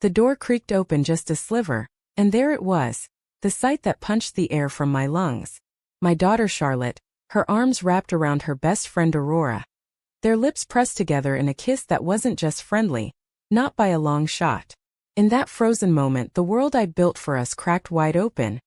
The door creaked open just a sliver, and there it was, the sight that punched the air from my lungs. My daughter Charlotte, her arms wrapped around her best friend Aurora. Their lips pressed together in a kiss that wasn't just friendly, not by a long shot. In that frozen moment, the world I'd built for us cracked wide open,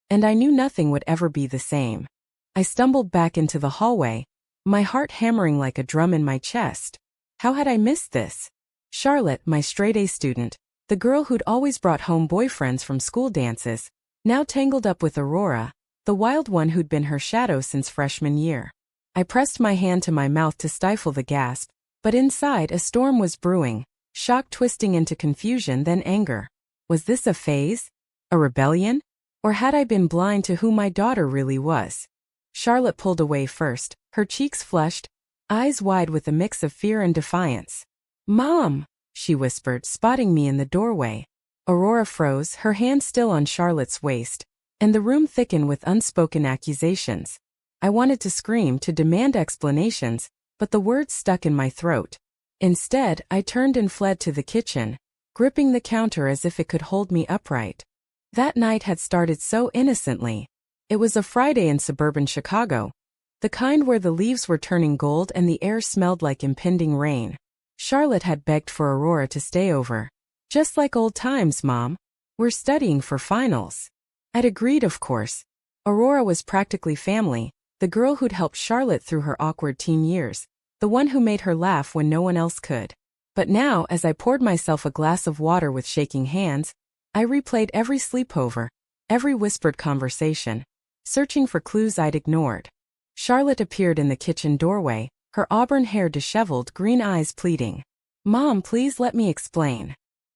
and I knew nothing would ever be the same. I stumbled back into the hallway, my heart hammering like a drum in my chest. How had I missed this? Charlotte, my straight-A student, the girl who'd always brought home boyfriends from school dances, now tangled up with Aurora, the wild one who'd been her shadow since freshman year. I pressed my hand to my mouth to stifle the gasp, but inside a storm was brewing, shock twisting into confusion then anger. Was this a phase? A rebellion? Or had I been blind to who my daughter really was? Charlotte pulled away first, her cheeks flushed, eyes wide with a mix of fear and defiance. "Mom," she whispered, spotting me in the doorway. Aurora froze, her hand still on Charlotte's waist, and the room thickened with unspoken accusations. I wanted to scream, to demand explanations, but the words stuck in my throat. Instead, I turned and fled to the kitchen, gripping the counter as if it could hold me upright. That night had started so innocently. It was a Friday in suburban Chicago, the kind where the leaves were turning gold and the air smelled like impending rain. Charlotte had begged for Aurora to stay over. "Just like old times, Mom. We're studying for finals." I'd agreed, of course. Aurora was practically family, the girl who'd helped Charlotte through her awkward teen years, the one who made her laugh when no one else could. But now, as I poured myself a glass of water with shaking hands, I replayed every sleepover, every whispered conversation, searching for clues I'd ignored. Charlotte appeared in the kitchen doorway, her auburn hair disheveled, green eyes pleading. "Mom, please let me explain."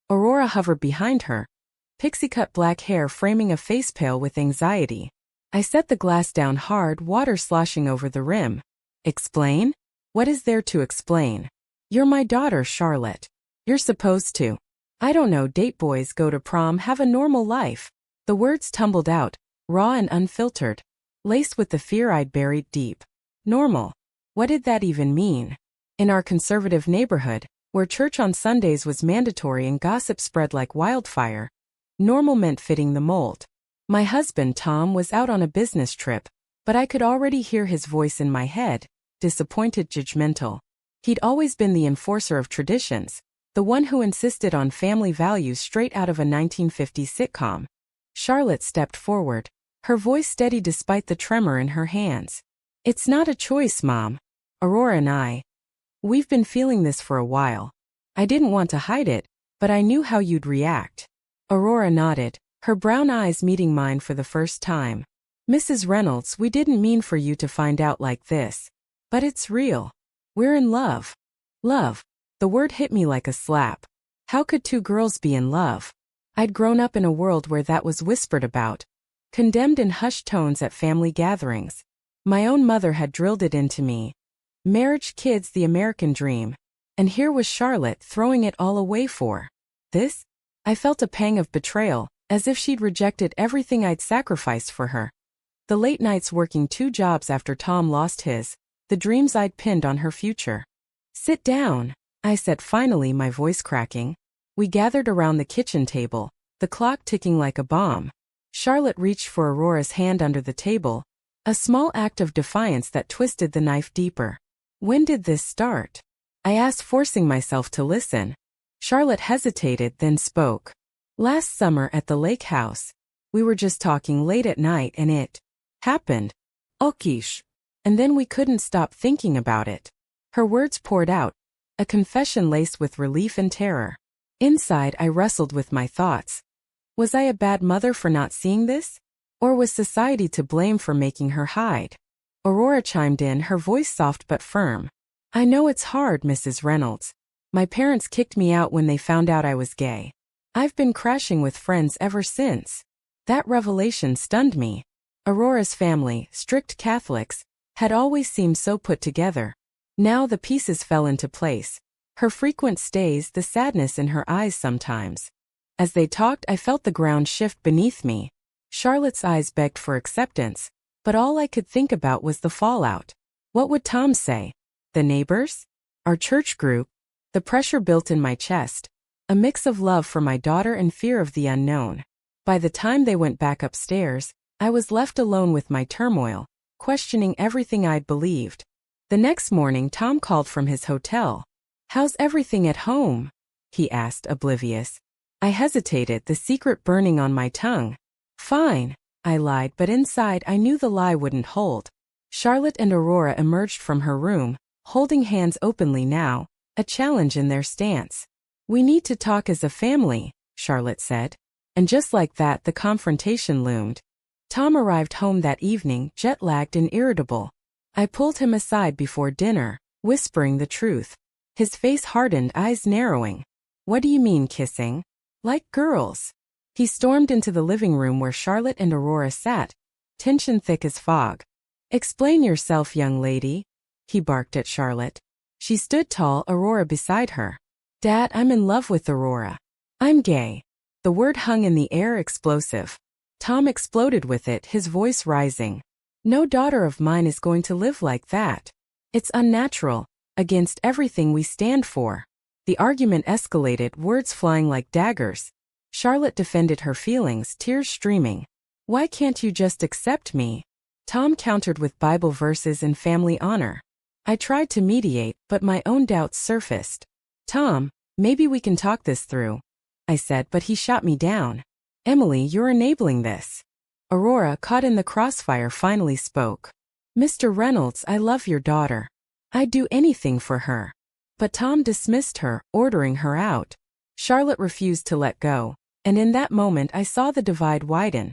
Aurora hovered behind her, pixie-cut black hair framing a face pale with anxiety. I set the glass down hard, water sloshing over the rim. "Explain? What is there to explain? You're my daughter, Charlotte. You're supposed to. I don't know, date boys, go to prom, have a normal life." The words tumbled out, raw and unfiltered, laced with the fear I'd buried deep. Normal. What did that even mean? In our conservative neighborhood, where church on Sundays was mandatory and gossip spread like wildfire, normal meant fitting the mold. My husband, Tom, was out on a business trip, but I could already hear his voice in my head, disappointed, judgmental. He'd always been the enforcer of traditions, the one who insisted on family values straight out of a 1950s sitcom. Charlotte stepped forward, her voice steady despite the tremor in her hands. "It's not a choice, Mom. Aurora and we've been feeling this for a while. I didn't want to hide it, but I knew how you'd react." Aurora nodded, her brown eyes meeting mine for the first time. "Mrs. Reynolds, we didn't mean for you to find out like this. But it's real. We're in love." Love. The word hit me like a slap. How could two girls be in love? I'd grown up in a world where that was whispered about, condemned in hushed tones at family gatherings. My own mother had drilled it into me. Marriage, kids, the American dream. And here was Charlotte throwing it all away for this? I felt a pang of betrayal, as if she'd rejected everything I'd sacrificed for her. The late nights working 2 jobs after Tom lost his, the dreams I'd pinned on her future. "Sit down," I said finally, my voice cracking. We gathered around the kitchen table, the clock ticking like a bomb. Charlotte reached for Aurora's hand under the table, a small act of defiance that twisted the knife deeper. "When did this start?" I asked, forcing myself to listen. Charlotte hesitated, then spoke. "Last summer at the lake house. We were just talking late at night and it happened. Okish. And then we couldn't stop thinking about it." Her words poured out, a confession laced with relief and terror. Inside, I wrestled with my thoughts. Was I a bad mother for not seeing this? Or was society to blame for making her hide? Aurora chimed in, her voice soft but firm. "I know it's hard, Mrs. Reynolds. My parents kicked me out when they found out I was gay. I've been crashing with friends ever since." That revelation stunned me. Aurora's family, strict Catholics, had always seemed so put together. Now the pieces fell into place. Her frequent stays, the sadness in her eyes sometimes. As they talked, I felt the ground shift beneath me. Charlotte's eyes begged for acceptance, but all I could think about was the fallout. What would Tom say? The neighbors? Our church group? The pressure built in my chest, a mix of love for my daughter and fear of the unknown. By the time they went back upstairs, I was left alone with my turmoil, questioning everything I'd believed. The next morning, Tom called from his hotel. "How's everything at home?" he asked, oblivious. I hesitated, the secret burning on my tongue. "Fine," I lied, but inside I knew the lie wouldn't hold. Charlotte and Aurora emerged from her room, holding hands openly now, a challenge in their stance. "We need to talk as a family," Charlotte said. And just like that, the confrontation loomed. Tom arrived home that evening, jet-lagged and irritable. I pulled him aside before dinner, whispering the truth. His face hardened, eyes narrowing. "What do you mean kissing? Like girls?" He stormed into the living room where Charlotte and Aurora sat, tension thick as fog. "Explain yourself, young lady," he barked at Charlotte. She stood tall, Aurora beside her. "Dad, I'm in love with Aurora. I'm gay." The word hung in the air, explosive. Tom exploded with it, his voice rising. "No daughter of mine is going to live like that. It's unnatural, against everything we stand for." The argument escalated, words flying like daggers. Charlotte defended her feelings, tears streaming. "Why can't you just accept me?" Tom countered with Bible verses and family honor. I tried to mediate, but my own doubts surfaced. "Tom, maybe we can talk this through," I said, but he shot me down. "Emily, you're enabling this." Aurora, caught in the crossfire, finally spoke. "Mr. Reynolds, I love your daughter. I'd do anything for her." But Tom dismissed her, ordering her out. Charlotte refused to let go, and in that moment I saw the divide widen.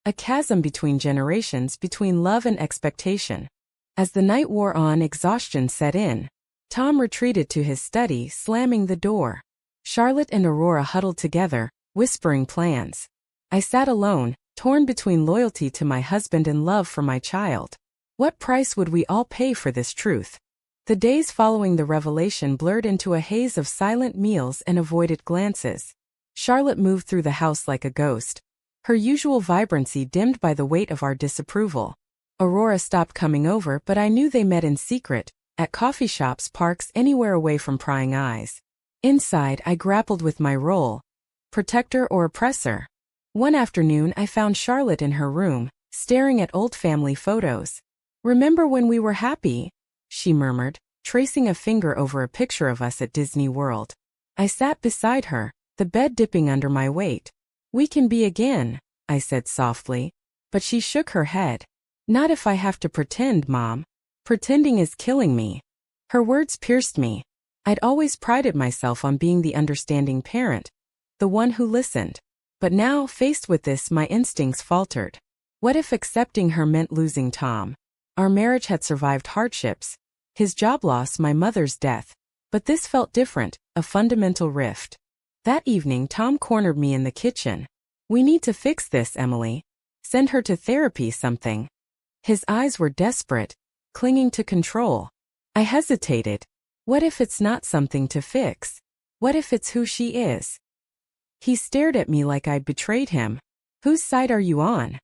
A chasm between generations, between love and expectation. As the night wore on, exhaustion set in. Tom retreated to his study, slamming the door. Charlotte and Aurora huddled together, whispering plans. I sat alone, torn between loyalty to my husband and love for my child. What price would we all pay for this truth? The days following the revelation blurred into a haze of silent meals and avoided glances. Charlotte moved through the house like a ghost, her usual vibrancy dimmed by the weight of our disapproval. Aurora stopped coming over, but I knew they met in secret, at coffee shops, parks, anywhere away from prying eyes. Inside, I grappled with my role, protector or oppressor. One afternoon, I found Charlotte in her room, staring at old family photos. "Remember when we were happy?" she murmured, tracing a finger over a picture of us at Disney World. I sat beside her, the bed dipping under my weight. "We can be again," I said softly. But she shook her head. "Not if I have to pretend, Mom. Pretending is killing me." Her words pierced me. I'd always prided myself on being the understanding parent, the one who listened. But now, faced with this, my instincts faltered. What if accepting her meant losing Tom? Our marriage had survived hardships. His job loss, my mother's death. But this felt different, a fundamental rift. That evening, Tom cornered me in the kitchen. "We need to fix this, Emily. Send her to therapy, something." His eyes were desperate, clinging to control. I hesitated. What if it's not something to fix? What if it's who she is? He stared at me like I'd betrayed him. "Whose side are you on?"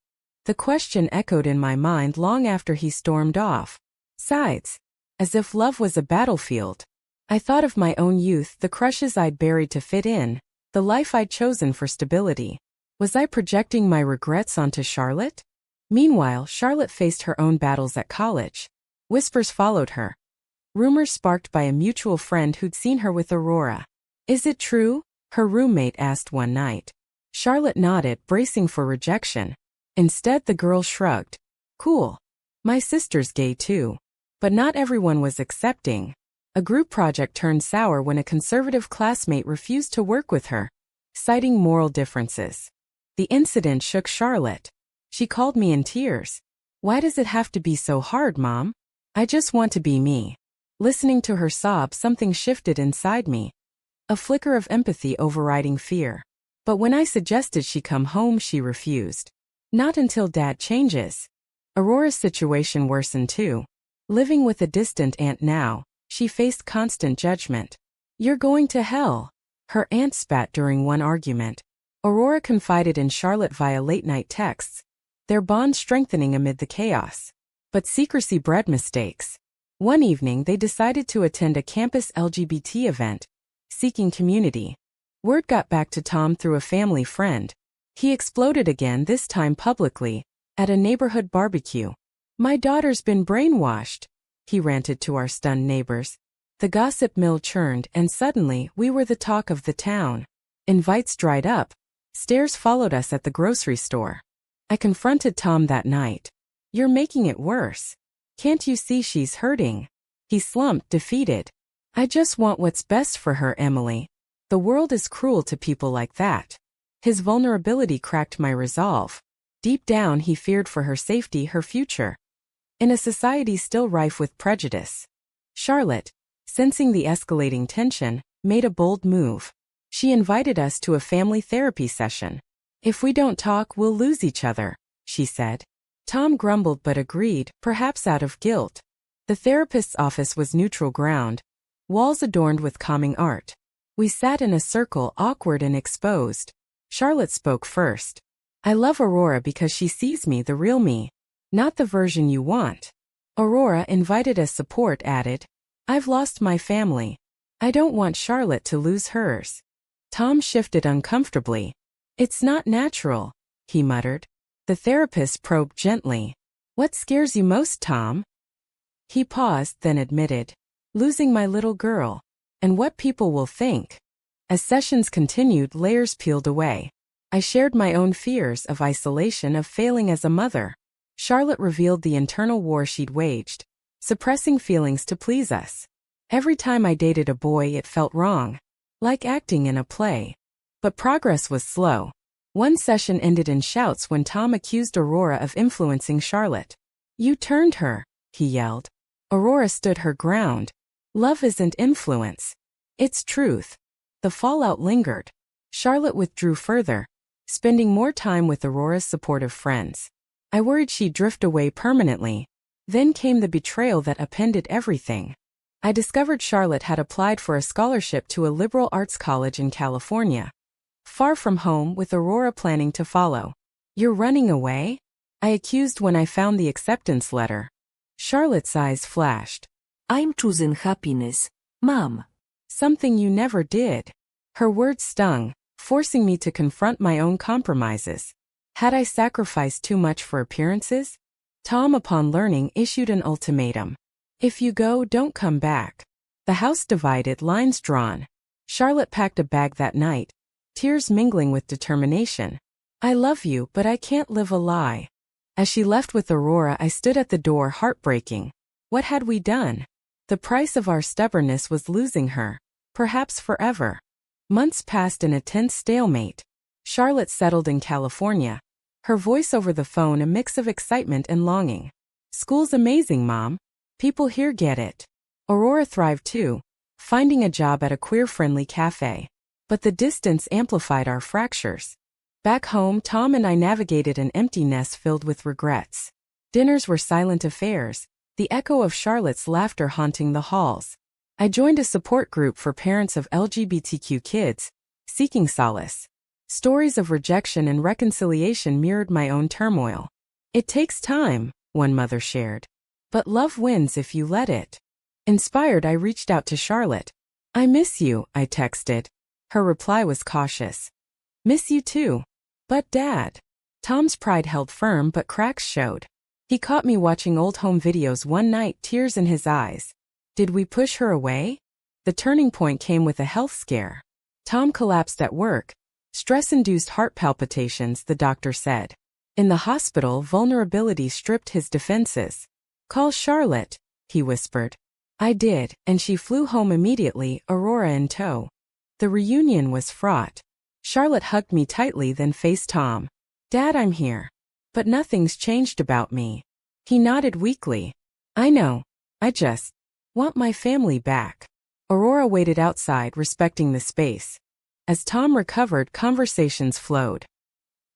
The question echoed in my mind long after he stormed off. Sides. As if love was a battlefield. I thought of my own youth, the crushes I'd buried to fit in, the life I'd chosen for stability. Was I projecting my regrets onto Charlotte? Meanwhile, Charlotte faced her own battles at college. Whispers followed her. Rumors sparked by a mutual friend who'd seen her with Aurora. "Is it true?" her roommate asked one night. Charlotte nodded, bracing for rejection. Instead, the girl shrugged. "Cool. My sister's gay too." But not everyone was accepting. A group project turned sour when a conservative classmate refused to work with her, citing moral differences. The incident shook Charlotte. She called me in tears. "Why does it have to be so hard, Mom? I just want to be me." Listening to her sob, something shifted inside me. A flicker of empathy overriding fear. But when I suggested she come home, she refused. "Not until Dad changes." Aurora's situation worsened too. Living with a distant aunt now, she faced constant judgment. "You're going to hell," her aunt spat during one argument. Aurora confided in Charlotte via late-night texts, their bond strengthening amid the chaos. But secrecy bred mistakes. One evening they decided to attend a campus LGBT event, seeking community. Word got back to Tom through a family friend. He exploded again, this time publicly, at a neighborhood barbecue. "My daughter's been brainwashed," he ranted to our stunned neighbors. The gossip mill churned, and suddenly we were the talk of the town. Invites dried up. Stares followed us at the grocery store. I confronted Tom that night. "You're making it worse. Can't you see she's hurting?" He slumped, defeated. "I just want what's best for her, Emily. The world is cruel to people like that." His vulnerability cracked my resolve. Deep down he feared for her safety, her future. In a society still rife with prejudice, Charlotte, sensing the escalating tension, made a bold move. She invited us to a family therapy session. "If we don't talk, we'll lose each other," she said. Tom grumbled but agreed, perhaps out of guilt. The therapist's office was neutral ground, walls adorned with calming art. We sat in a circle, awkward and exposed. Charlotte spoke first. "I love Aurora because she sees me, the real me. Not the version you want." Aurora, invited as support, added, "I've lost my family. I don't want Charlotte to lose hers." Tom shifted uncomfortably. "It's not natural," he muttered. The therapist probed gently. "What scares you most, Tom?" He paused, then admitted, "Losing my little girl. And what people will think." As sessions continued, layers peeled away. I shared my own fears of isolation, of failing as a mother. Charlotte revealed the internal war she'd waged, suppressing feelings to please us. Every time I dated a boy, it felt wrong, like acting in a play. But progress was slow. One session ended in shouts when Tom accused Aurora of influencing Charlotte. "You turned her," he yelled. Aurora stood her ground. "Love isn't influence. It's truth." The fallout lingered. Charlotte withdrew further, spending more time with Aurora's supportive friends. I worried she'd drift away permanently. Then came the betrayal that upended everything. I discovered Charlotte had applied for a scholarship to a liberal arts college in California, far from home, with Aurora planning to follow. "You're running away?" I accused when I found the acceptance letter. Charlotte's eyes flashed. "I'm choosing happiness, Mom." "Something you never did." Her words stung, forcing me to confront my own compromises. Had I sacrificed too much for appearances? Tom, upon learning, issued an ultimatum. "If you go, don't come back." The house divided, lines drawn. Charlotte packed a bag that night, tears mingling with determination. "I love you, but I can't live a lie." As she left with Aurora, I stood at the door, heartbreaking. What had we done? The price of our stubbornness was losing her, perhaps forever. Months passed in a tense stalemate. Charlotte settled in California, her voice over the phone a mix of excitement and longing. "School's amazing, Mom. People here get it." Aurora thrived too, finding a job at a queer-friendly cafe. But the distance amplified our fractures. Back home, Tom and I navigated an empty nest filled with regrets. Dinners were silent affairs, the echo of Charlotte's laughter haunting the halls. I joined a support group for parents of LGBTQ kids, seeking solace. Stories of rejection and reconciliation mirrored my own turmoil. "It takes time," one mother shared. "But love wins if you let it." Inspired, I reached out to Charlotte. "I miss you," I texted. Her reply was cautious. "Miss you too. But Dad." Tom's pride held firm, but cracks showed. He caught me watching old home videos one night, tears in his eyes. Did we push her away? The turning point came with a health scare. Tom collapsed at work. Stress-induced heart palpitations, the doctor said. In the hospital, vulnerability stripped his defenses. "Call Charlotte," he whispered. I did, and she flew home immediately, Aurora in tow. The reunion was fraught. Charlotte hugged me tightly, then faced Tom. "Dad, I'm here. But nothing's changed about me." He nodded weakly. "I know. I just want my family back." Aurora waited outside, respecting the space. As Tom recovered, conversations flowed.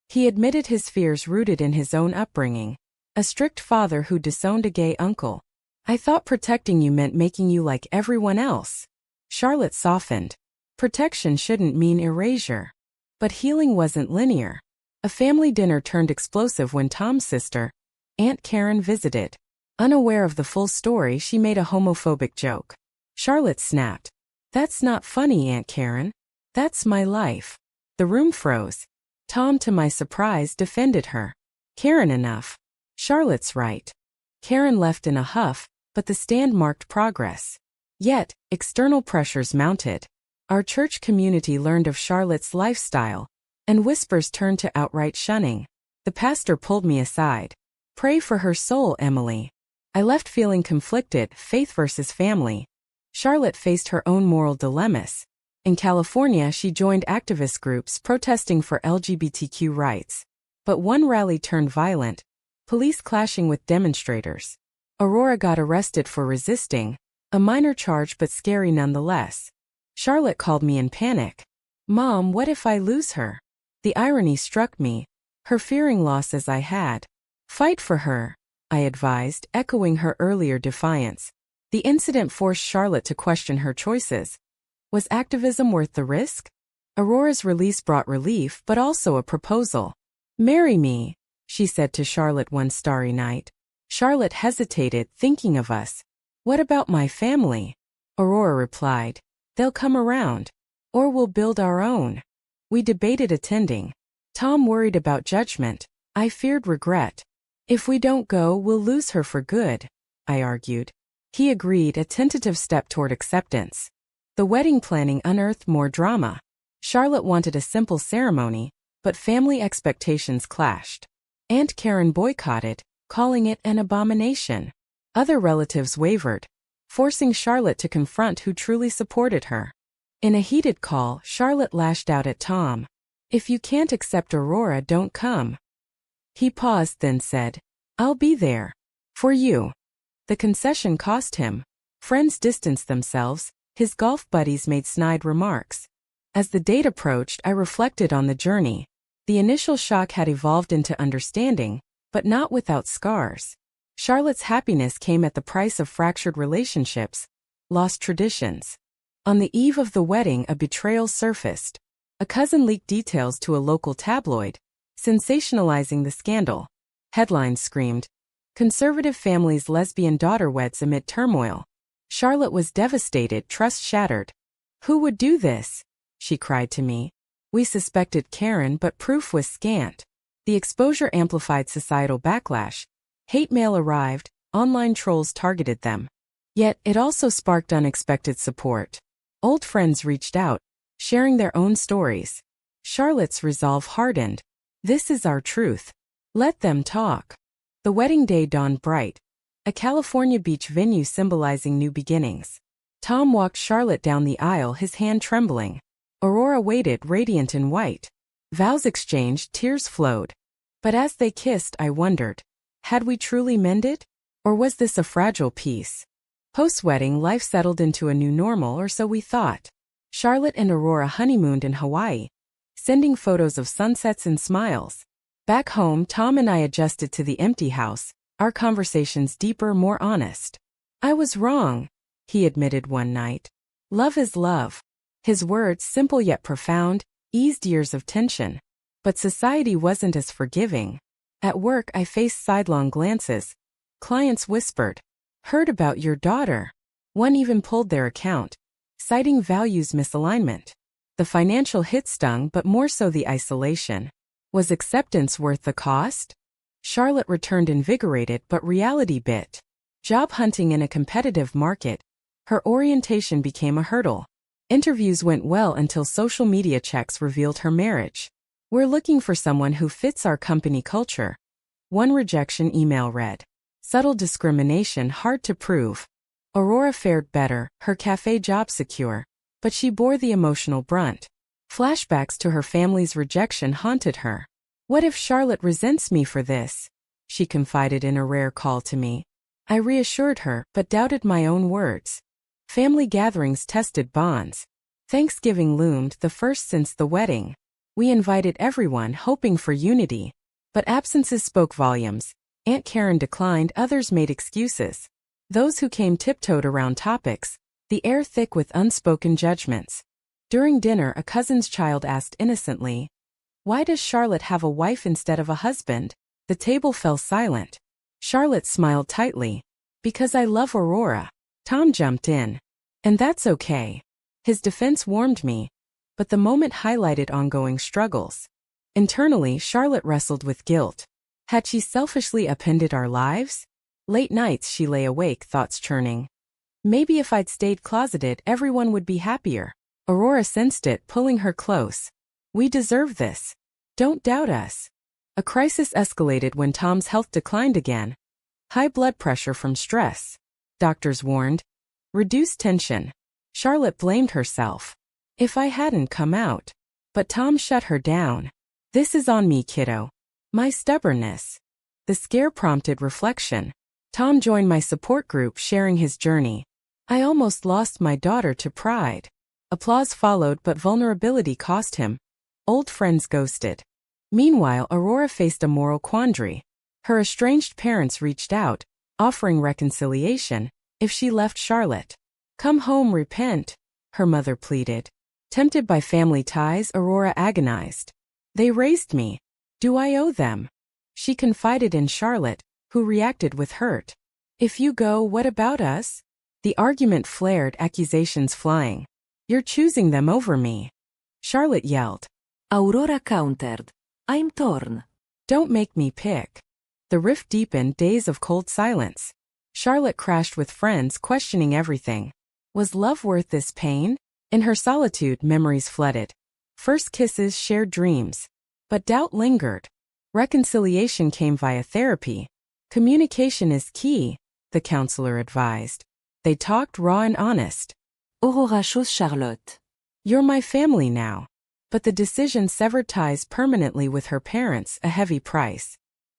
He admitted his fears rooted in his own upbringing. A strict father who disowned a gay uncle. "I thought protecting you meant making you like everyone else." Charlotte softened. Protection shouldn't mean erasure. But healing wasn't linear. A family dinner turned explosive when Tom's sister, Aunt Karen, visited. Unaware of the full story, she made a homophobic joke. Charlotte snapped. "That's not funny, Aunt Karen. That's my life. The room froze. Tom, to my surprise, defended her. Karen enough. Charlotte's right. Karen left in a huff, but the stand marked progress. Yet, external pressures mounted. Our church community learned of Charlotte's lifestyle, and whispers turned to outright shunning. The pastor pulled me aside. Pray for her soul, Emily. I left feeling conflicted, faith versus family. Charlotte faced her own moral dilemmas. In California, she joined activist groups protesting for LGBTQ rights. But one rally turned violent, police clashing with demonstrators. Aurora got arrested for resisting, a minor charge but scary nonetheless. Charlotte called me in panic. Mom, what if I lose her? The irony struck me, her fearing loss as I had. Fight for her, I advised, echoing her earlier defiance. The incident forced Charlotte to question her choices. Was activism worth the risk? Aurora's release brought relief but also a proposal. Marry me, she said to Charlotte one starry night. Charlotte hesitated, thinking of us. What about my family? Aurora replied. They'll come around. Or we'll build our own. We debated attending. Tom worried about judgment. I feared regret. If we don't go, we'll lose her for good, I argued. He agreed, a tentative step toward acceptance. The wedding planning unearthed more drama. Charlotte wanted a simple ceremony, but family expectations clashed. Aunt Karen boycotted, calling it an abomination. Other relatives wavered, forcing Charlotte to confront who truly supported her. In a heated call, Charlotte lashed out at Tom. If you can't accept Aurora, don't come. He paused, then said, I'll be there. For you. The concession cost him. Friends distanced themselves, his golf buddies made snide remarks. As the date approached, I reflected on the journey. The initial shock had evolved into understanding, but not without scars. Charlotte's happiness came at the price of fractured relationships, lost traditions. On the eve of the wedding, a betrayal surfaced. A cousin leaked details to a local tabloid, sensationalizing the scandal. Headlines screamed, "Conservative family's lesbian daughter weds amid turmoil." Charlotte was devastated, trust shattered. "Who would do this?" she cried to me. We suspected Karen, but proof was scant. The exposure amplified societal backlash. Hate mail arrived, online trolls targeted them. Yet, it also sparked unexpected support. Old friends reached out, sharing their own stories. Charlotte's resolve hardened. This is our truth. Let them talk. The wedding day dawned bright. A California beach venue symbolizing new beginnings. Tom walked Charlotte down the aisle, his hand trembling. Aurora waited, radiant in white. Vows exchanged, tears flowed. But as they kissed, I wondered, had we truly mended? Or was this a fragile piece? Post-wedding, life settled into a new normal, or so we thought. Charlotte and Aurora honeymooned in Hawaii, sending photos of sunsets and smiles. Back home, Tom and I adjusted to the empty house, our conversations deeper, more honest. "I was wrong," he admitted one night. "Love is love." His words, simple yet profound, eased years of tension. But society wasn't as forgiving. At work, I faced sidelong glances. Clients whispered, "Heard about your daughter." One even pulled their account, citing values misalignment. The financial hit stung, but more so the isolation. Was acceptance worth the cost? Charlotte returned invigorated, but reality bit. Job hunting in a competitive market. Her orientation became a hurdle. Interviews went well until social media checks revealed her marriage. "We're looking for someone who fits our company culture." One rejection email read, "Subtle discrimination hard to prove." Aurora fared better, her cafe job secure, but she bore the emotional brunt. Flashbacks to her family's rejection haunted her. "What if Charlotte resents me for this?" she confided in a rare call to me. I reassured her, but doubted my own words. Family gatherings tested bonds. Thanksgiving loomed, the first since the wedding. We invited everyone, hoping for unity. But absences spoke volumes. Aunt Karen declined, others made excuses. Those who came tiptoed around topics, the air thick with unspoken judgments. During dinner, a cousin's child asked innocently, "Why does Charlotte have a wife instead of a husband?" The table fell silent. Charlotte smiled tightly. "Because I love Aurora." Tom jumped in. "And that's okay." His defense warmed me. but the moment highlighted ongoing struggles. Internally, Charlotte wrestled with guilt. Had she selfishly upended our lives? Late nights she lay awake, thoughts churning. Maybe if I'd stayed closeted, everyone would be happier. Aurora sensed it, pulling her close. We deserve this. Don't doubt us. A crisis escalated when Tom's health declined again. High blood pressure from stress. Doctors warned. Reduced tension. Charlotte blamed herself. If I hadn't come out. But Tom shut her down. This is on me, kiddo. My stubbornness. The scare prompted reflection. Tom joined my support group, sharing his journey. I almost lost my daughter to pride. Applause followed, but vulnerability cost him. Old friends ghosted. Meanwhile, Aurora faced a moral quandary. Her estranged parents reached out, offering reconciliation if she left Charlotte. Come home, repent, her mother pleaded. Tempted by family ties, Aurora agonized. They raised me. Do I owe them? She confided in Charlotte, who reacted with hurt. If you go, what about us? The argument flared, accusations flying. You're choosing them over me. Charlotte yelled. Aurora countered. I'm torn. Don't make me pick. The rift deepened, days of cold silence. Charlotte crashed with friends, questioning everything. Was love worth this pain? In her solitude, memories flooded. First kisses, shared dreams. But doubt lingered. Reconciliation came via therapy. Communication is key, the counselor advised. They talked raw and honest. Aurora chose Charlotte. You're my family now. But the decision severed ties permanently with her parents, a heavy price.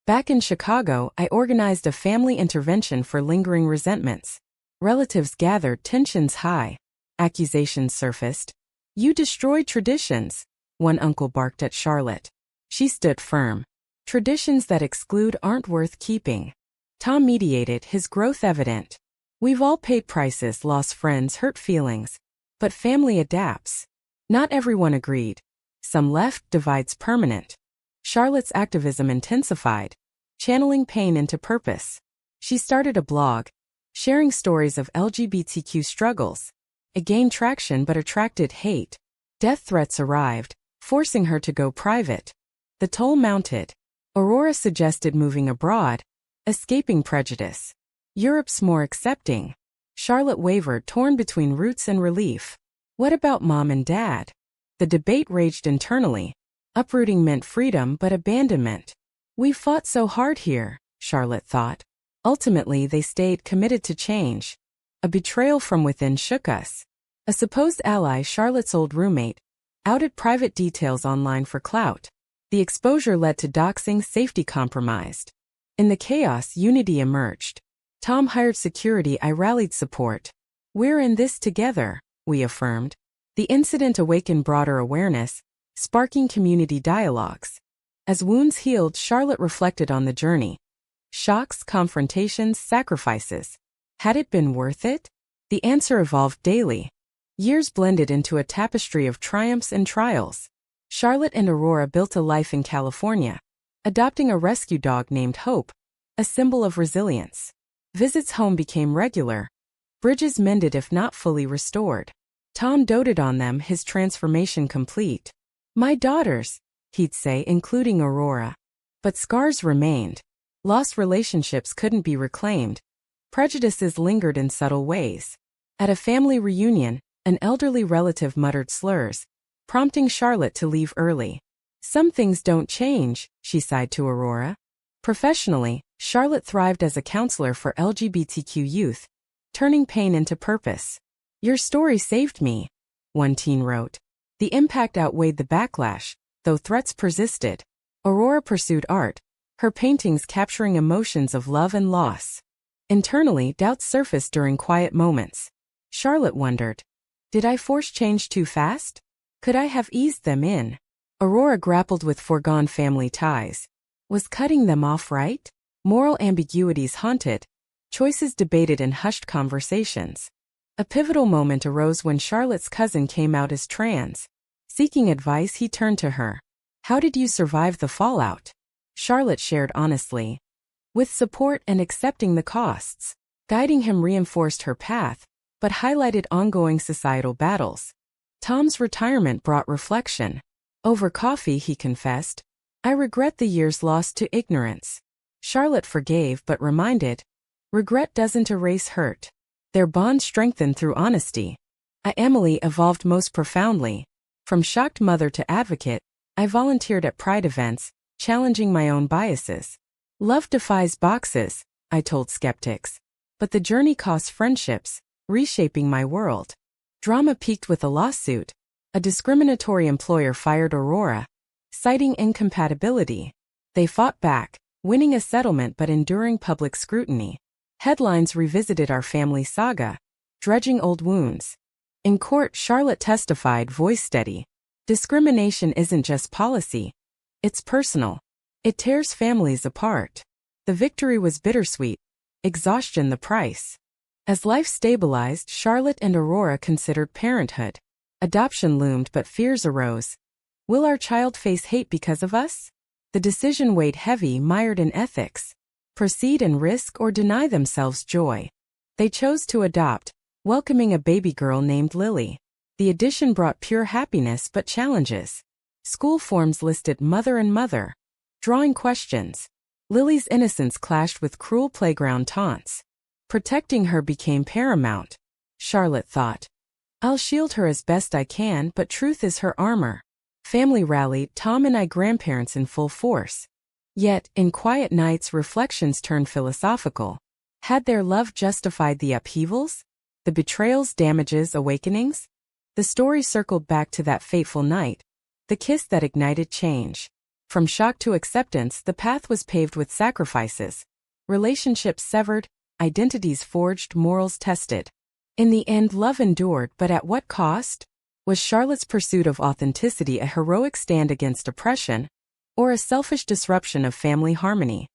Back in Chicago, I organized a family intervention for lingering resentments. Relatives gathered, tensions high. Accusations surfaced. You destroyed traditions, one uncle barked at Charlotte. She stood firm. Traditions that exclude aren't worth keeping. Tom mediated, his growth evident. We've all paid prices, lost friends, hurt feelings. But family adapts. Not everyone agreed. Some left, divides permanent. Charlotte's activism intensified, channeling pain into purpose. She started a blog, sharing stories of LGBTQ struggles. It gained traction but attracted hate. Death threats arrived, forcing her to go private. The toll mounted. Aurora suggested moving abroad, escaping prejudice. Europe's more accepting. Charlotte wavered, torn between roots and relief. What about mom and dad? The debate raged internally. Uprooting meant freedom but abandonment. We fought so hard here, Charlotte thought. Ultimately, they stayed committed to change. A betrayal from within shook us. A supposed ally, Charlotte's old roommate, outed private details online for clout. The exposure led to doxing, safety compromised. In the chaos, unity emerged. Tom hired security, I rallied support. We're in this together, we affirmed. The incident awakened broader awareness, sparking community dialogues. As wounds healed, Charlotte reflected on the journey. Shocks, confrontations, sacrifices. Had it been worth it? The answer evolved daily. Years blended into a tapestry of triumphs and trials. Charlotte and Aurora built a life in California, adopting a rescue dog named Hope, a symbol of resilience. Visits home became regular. Bridges mended if not fully restored. Tom doted on them, his transformation complete. My daughters, he'd say, including Aurora. But scars remained. Lost relationships couldn't be reclaimed. Prejudices lingered in subtle ways. At a family reunion, an elderly relative muttered slurs, prompting Charlotte to leave early. Some things don't change, she sighed to Aurora. Professionally, Charlotte thrived as a counselor for LGBTQ youth, turning pain into purpose. Your story saved me, one teen wrote. The impact outweighed the backlash, though threats persisted. Aurora pursued art, her paintings capturing emotions of love and loss. Internally, doubts surfaced during quiet moments. Charlotte wondered, did I force change too fast? Could I have eased them in? Aurora grappled with foregone family ties. Was cutting them off right? Moral ambiguities haunted, choices debated in hushed conversations. A pivotal moment arose when Charlotte's cousin came out as trans. Seeking advice, he turned to her. How did you survive the fallout? Charlotte shared honestly. With support and accepting the costs. Guiding him reinforced her path, but highlighted ongoing societal battles. Tom's retirement brought reflection. Over coffee, he confessed, "I regret the years lost to ignorance." Charlotte forgave but reminded, "Regret doesn't erase hurt." Their bond strengthened through honesty. Emily evolved most profoundly. From shocked mother to advocate, I volunteered at Pride events, challenging my own biases. Love defies boxes, I told skeptics. But the journey cost friendships, reshaping my world. Drama peaked with a lawsuit. A discriminatory employer fired Aurora, citing incompatibility. They fought back, winning a settlement but enduring public scrutiny. Headlines revisited our family saga, dredging old wounds. In court, Charlotte testified, voice steady. Discrimination isn't just policy. It's personal. It tears families apart. The victory was bittersweet. Exhaustion the price. As life stabilized, Charlotte and Aurora considered parenthood. Adoption loomed but fears arose. Will our child face hate because of us? The decision weighed heavy, mired in ethics. Proceed and risk or deny themselves joy. They chose to adopt, welcoming a baby girl named Lily. The addition brought pure happiness but challenges. School forms listed mother and mother, drawing questions. Lily's innocence clashed with cruel playground taunts. Protecting her became paramount, Charlotte thought. I'll shield her as best I can, but truth is her armor. Family rallied, Tom and I grandparents in full force. Yet, in quiet nights, reflections turned philosophical. Had their love justified the upheavals? The betrayals, damages, awakenings? The story circled back to that fateful night, the kiss that ignited change. From shock to acceptance, the path was paved with sacrifices. Relationships severed, identities forged, morals tested. In the end, love endured, but at what cost? Was Charlotte's pursuit of authenticity a heroic stand against oppression, or a selfish disruption of family harmony?